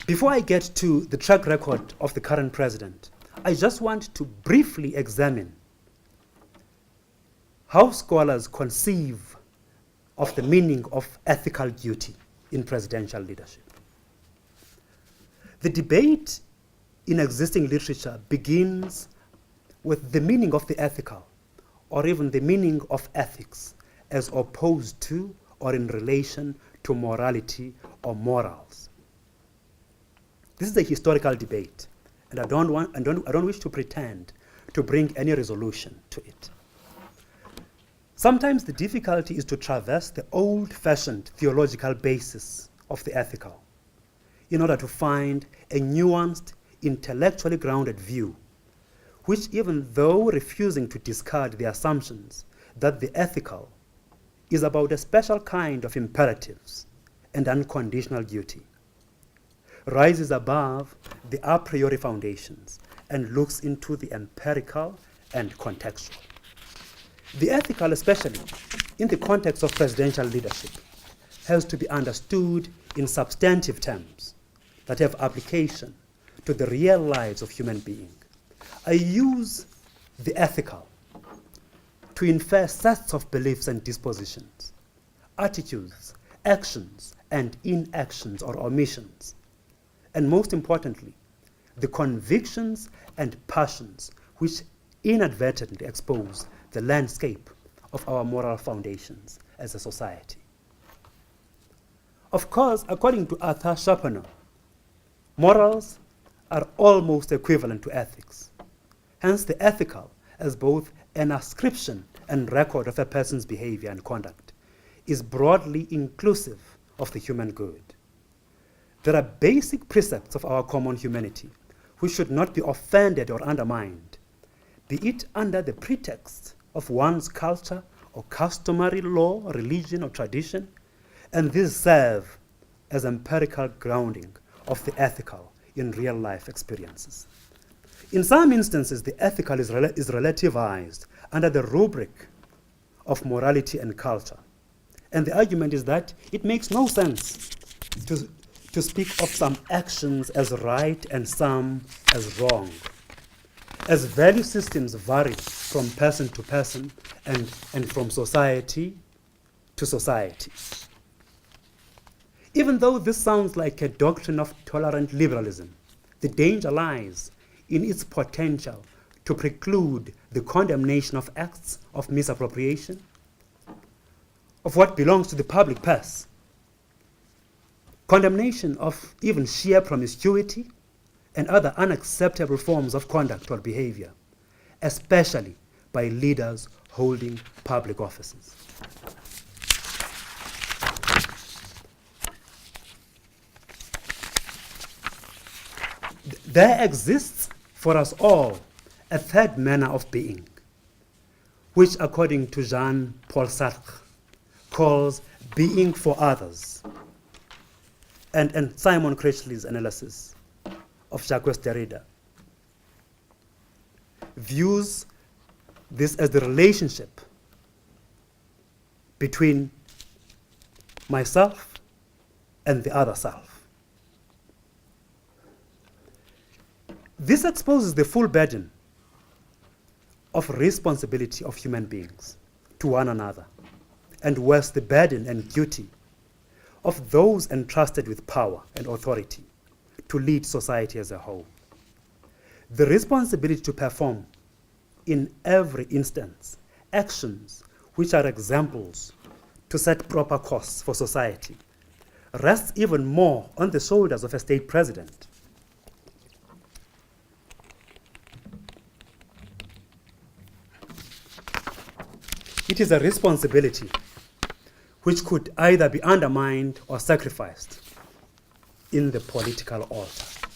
Before I get to the track record of the current president, I just want to briefly examine how scholars conceive of the meaning of ethical duty in presidential leadership. The debate in existing literature begins with the meaning of the ethical, or even the meaning of ethics, as opposed to or in relation to morality or morals. This is a historical debate, and I don't wish to pretend to bring any resolution to it. Sometimes the difficulty is to traverse the old-fashioned theological basis of the ethical in order to find a nuanced, intellectually grounded view, which, even though refusing to discard the assumptions that the ethical is about a special kind of imperatives and unconditional duty, rises above the a priori foundations and looks into the empirical and contextual. The ethical, especially in the context of presidential leadership, has to be understood in substantive terms that have application to the real lives of human beings. I use the ethical to infer sets of beliefs and dispositions, attitudes, actions, and inactions or omissions, and most importantly, the convictions and passions which inadvertently expose the landscape of our moral foundations as a society. Of course, according to Arthur Schopenhauer, morals are almost equivalent to ethics. Hence, the ethical, as both an ascription and record of a person's behavior and conduct, is broadly inclusive of the human good. There are basic precepts of our common humanity which should not be offended or undermined, be it under the pretext of one's culture or customary law, religion, or tradition, and these serve as empirical grounding of the ethical in real-life experiences. In some instances, the ethical is relativized under the rubric of morality and culture. And the argument is that it makes no sense to speak of some actions as right and some as wrong, as value systems vary from person to person and from society to society. Even though this sounds like a doctrine of tolerant liberalism, the danger lies in its potential to preclude the condemnation of acts of misappropriation, of what belongs to the public purse, condemnation of even sheer promiscuity and other unacceptable forms of conduct or behavior, especially by leaders holding public offices. There exists for us all a third manner of being, which, according to Jean-Paul Sartre, calls being for others, and Simon Critchley's analysis of Jacques Derrida views this as the relationship between myself and the other self. This exposes the full burden of responsibility of human beings to one another, and worse, the burden and duty of those entrusted with power and authority to lead society as a whole. The responsibility to perform, in every instance, actions which are examples to set proper course for society rests even more on the shoulders of a state president. It is a responsibility which could either be undermined or sacrificed in the political altar.